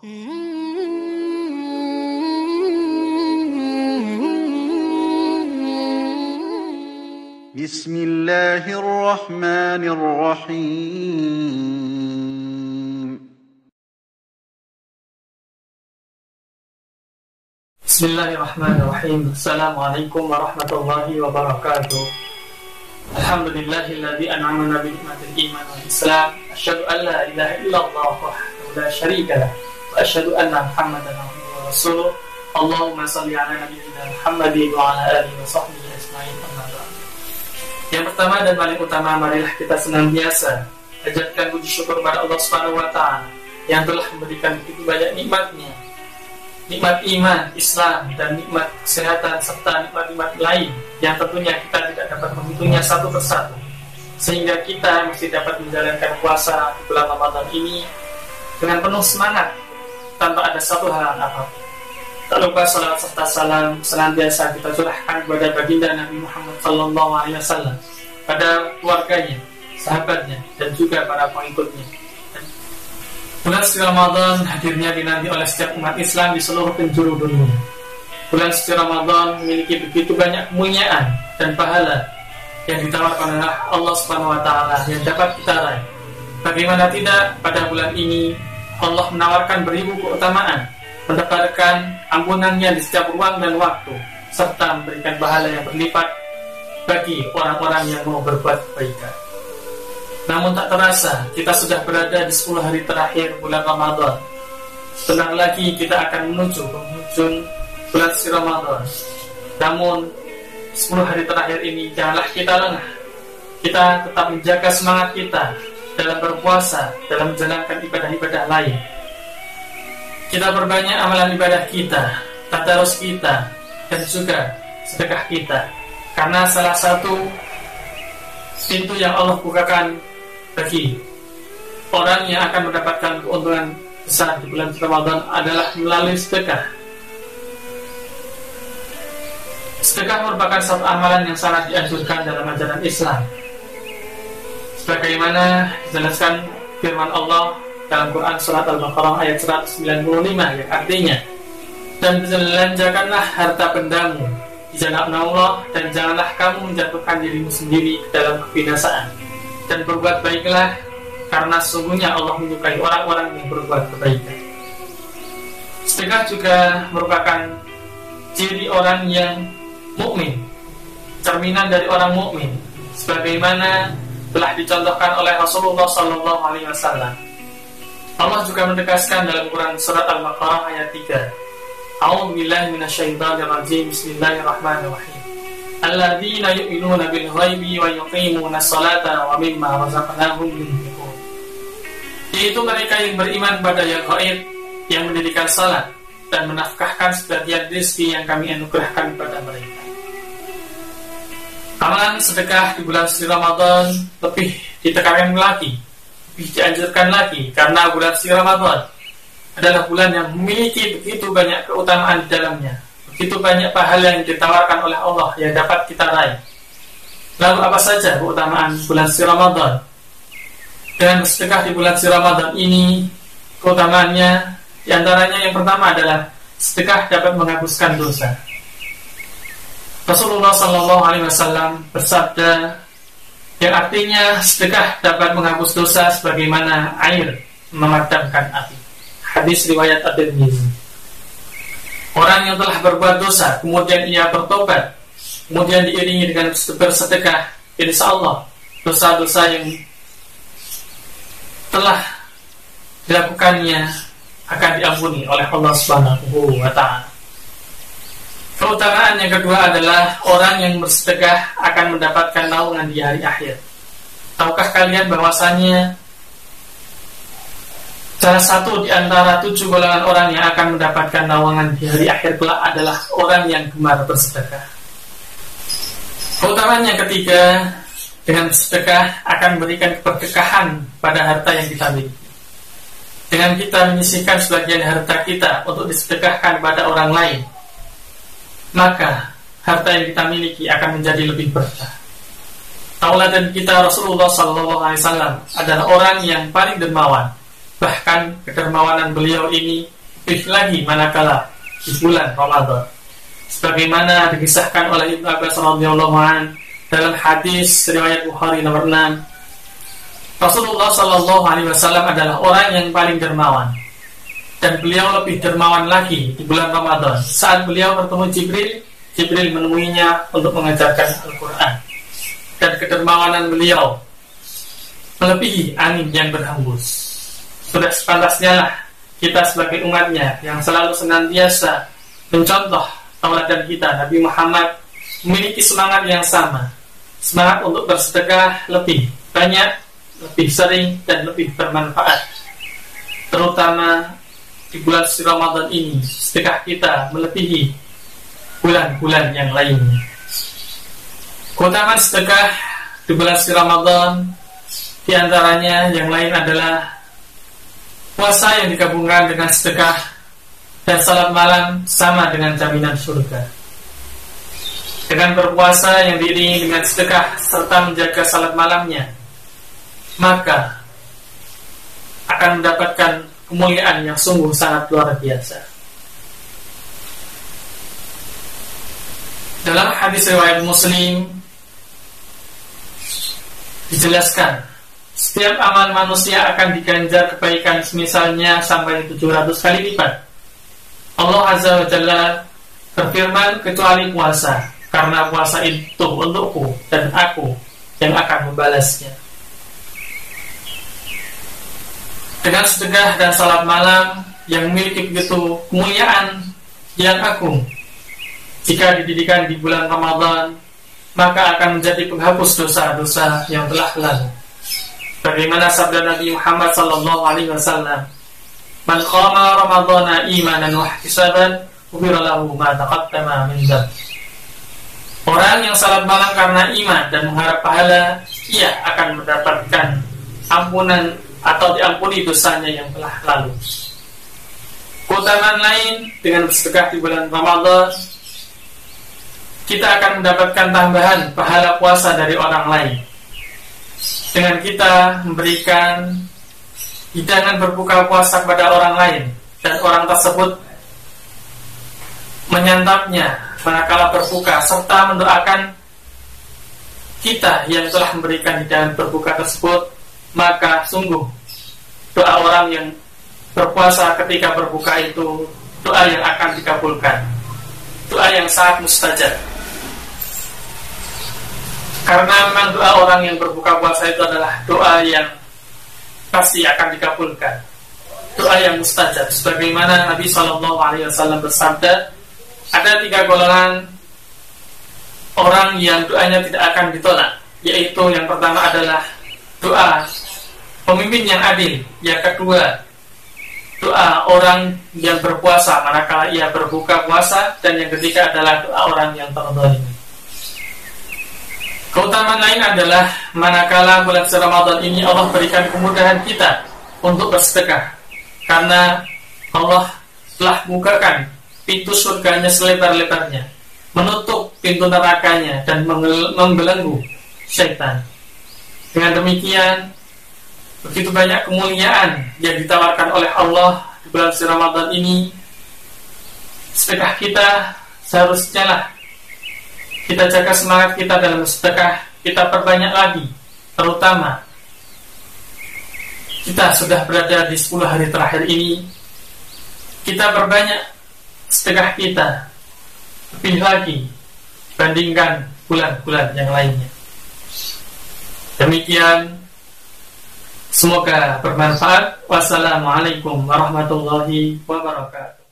بسم الله الرحمن الرحيم. بسم الله الرحمن الرحيم. السلام عليكم ورحمة الله وبركاته. الحمد لله الذي أنعمنا بنعمة الإيمان والإسلام. أشهد أن لا إله إلا الله وحده لا شريك له وأشهد أن محمدا عبده ورسوله. اللهم صل على نبينا محمد وعلى آله وصحبه أجمعين. أما بعد. Yang pertama dan paling utama, marilah kita senantiasa panjatkan puji syukur kepada Allah Subhanahu wa taala yang telah memberikan begitu banyak nikmat-Nya. Nikmat iman, Islam, dan nikmat kesehatan serta nikmat-nikmat lain yang tentunya kita tidak dapat menghitungnya satu persatu, sehingga kita masih dapat menjalankan puasa di bulan Ramadan ini dengan penuh semangat tanpa ada satu halangan apapun. Tak lupa salawat serta salam senantiasa kita curahkan kepada baginda Nabi Muhammad SAW, pada keluarganya, sahabatnya, dan juga para pengikutnya. Bulan suci Ramadan hadirnya dinanti oleh setiap umat Islam di seluruh penjuru dunia. Bulan suci Ramadan memiliki begitu banyak kemuliaan dan pahala yang ditawarkan oleh Allah Subhanahu wa taala yang dapat kita raih. Bagaimana tidak, pada bulan ini Allah menawarkan beribu keutamaan, mendapatkan ampunannya di setiap ruang dan waktu, serta memberikan pahala yang berlipat bagi orang-orang yang mau berbuat kebaikan. Namun tak terasa, kita sudah berada di 10 hari terakhir bulan Ramadan. Sebentar lagi kita akan menuju penghujung bulan suci Ramadan. Namun 10 hari terakhir ini janganlah kita lengah. Kita tetap menjaga semangat kita dalam berpuasa, dalam menjalankan ibadah-ibadah lain. Kita perbanyak amalan ibadah kita, tadarus kita, dan juga sedekah kita. Karena salah satu pintu yang Allah bukakan bagi orang yang akan mendapatkan keuntungan besar di bulan Ramadan adalah melalui sedekah. Sedekah merupakan satu amalan yang sangat dianjurkan dalam ajaran Islam. Sebagaimana dijelaskan firman Allah dalam Quran Surat Al-Baqarah ayat 195 yang artinya, dan belanjakanlah harta bendamu di jalan Allah, dan janganlah kamu menjatuhkan dirimu sendiri ke dalam kebinasaan, dan berbuat baiklah karena sesungguhnya Allah menyukai orang-orang yang berbuat kebaikan. Sedekah juga merupakan ciri orang yang mukmin, cerminan dari orang mukmin, sebagaimana telah dicontohkan oleh Rasulullah SAW. Allah juga menegaskan dalam Quran Surat Al-Baqarah ayat 3. A'udzu billahi minasyaitonir rajim. Bismillahirrahmanirrahim. Alladzina yu'minuna bil ghaibi wa yuqimunas salata wa mimma razaqnahum yunfiqun. Yaitu mereka yang beriman kepada yang gaib, yang mendirikan salat dan menafkahkan sebagian rezeki yang kami anugerahkan kepada mereka. Amalan sedekah di bulan suci Ramadan lebih ditekankan lagi, lebih dianjurkan lagi, karena bulan suci Ramadan adalah bulan yang memiliki begitu banyak keutamaan di dalamnya, begitu banyak pahala yang ditawarkan oleh Allah yang dapat kita raih. Lalu apa saja keutamaan bulan suci Ramadan? Dengan bersedekah di bulan suci Ramadan ini, keutamaannya diantaranya yang pertama adalah sedekah dapat menghapuskan dosa. Rasulullah SAW bersabda yang artinya sedekah dapat menghapus dosa sebagaimana air memadamkan api. Hadis riwayat At-Tirmidzi. Orang yang telah berbuat dosa kemudian ia bertobat, kemudian diiringi dengan bersedekah, insya Allah dosa-dosa yang telah dilakukannya akan diampuni oleh Allah Subhanahu wa taala. Keutamaan yang kedua adalah orang yang bersedekah akan mendapatkan naungan di hari akhir. Tahukah kalian bahwasanya salah satu di antara 7 golongan orang yang akan mendapatkan naungan di hari akhir kelak adalah orang yang gemar bersedekah. Keutamaan yang ketiga, dengan bersedekah akan memberikan keberkahan pada harta yang kita miliki. Dengan kita menyisihkan sebagian harta kita untuk disedekahkan pada orang lain, maka harta yang kita miliki akan menjadi lebih berkah. Tauladan kita Rasulullah SAW adalah orang yang paling dermawan, Bahkan kedermawanan beliau ini lebih lagi manakala di bulan Ramadan. Sebagaimana dikisahkan oleh Ibnu Abbas radhiyallahu anhu dalam hadis riwayat Bukhari nomor 6, Rasulullah Shallallahu Alaihi Wasallam adalah orang yang paling dermawan, dan beliau lebih dermawan lagi di bulan Ramadan. Saat beliau bertemu Jibril menemuinya untuk mengajarkan Al-Quran, dan kedermawanan beliau melebihi angin yang berhembus. Sudah sepantasnya lah kita sebagai umatnya yang selalu senantiasa mencontoh tauladan kita Nabi Muhammad memiliki semangat yang sama, semangat untuk bersedekah lebih banyak, lebih sering, dan lebih bermanfaat. Terutama di bulan suci Ramadan ini, sedekah kita melebihi bulan-bulan yang lainnya. Keutamaan sedekah di bulan suci Ramadan, di antaranya yang lain adalah puasa yang digabungkan dengan sedekah dan salat malam sama dengan jaminan surga. Dengan berpuasa yang diiringi dengan sedekah serta menjaga salat malamnya, maka akan mendapatkan kemuliaan yang sungguh sangat luar biasa. Dalam hadis riwayat Muslim dijelaskan, setiap amal manusia akan diganjar kebaikan semisalnya sampai 700 kali lipat. Allah Azza wa Jalla berfirman, kecuali puasa, karena puasa itu untukku dan aku yang akan membalasnya. Dengan sedekah dan salat malam yang memiliki begitu kemuliaan yang agung, jika didirikan di bulan Ramadan, maka akan menjadi penghapus dosa-dosa yang telah lalu. Bagaimana sabda Nabi Muhammad SAW, "Man qama Ramadhana imanan wa ihtisaban, ghufira lahu ma taqaddama min dzambi." Orang yang salat malam karena iman dan mengharap pahala, ia akan mendapatkan ampunan atau diampuni dosanya yang telah lalu. Keutamaan lain, dengan bersedekah di bulan Ramadan, kita akan mendapatkan tambahan pahala puasa dari orang lain. Dengan kita memberikan hidangan berbuka puasa kepada orang lain, dan orang tersebut menyantapnya manakala berbuka, serta mendoakan kita yang telah memberikan hidangan berbuka tersebut, maka sungguh doa orang yang berpuasa ketika berbuka itu doa yang akan dikabulkan, doa yang sangat mustajab. Karena memang doa orang yang berbuka puasa itu adalah doa yang pasti akan dikabulkan, doa yang mustajab. Sebagaimana Nabi SAW bersabda, ada 3 golongan orang yang doanya tidak akan ditolak, yaitu yang pertama adalah doa pemimpin yang adil, yang kedua doa orang yang berpuasa manakala ia berbuka puasa, dan yang ketiga adalah doa orang yang terzalimi. Keutamaan lain adalah manakala bulan Ramadan ini Allah berikan kemudahan kita untuk bersedekah, karena Allah telah bukakan pintu surganya selebar-lebarnya, menutup pintu nerakanya, dan membelenggu syaitan. Dengan demikian, begitu banyak kemuliaan yang ditawarkan oleh Allah di bulan suci Ramadan ini. Sedekah kita seharusnya lah kita jaga semangat kita dalam sedekah, kita perbanyak lagi, terutama kita sudah berada di 10 hari terakhir ini, kita perbanyak sedekah kita lebih lagi bandingkan bulan-bulan yang lainnya. Demikian, semoga bermanfaat. Wassalamualaikum warahmatullahi wabarakatuh.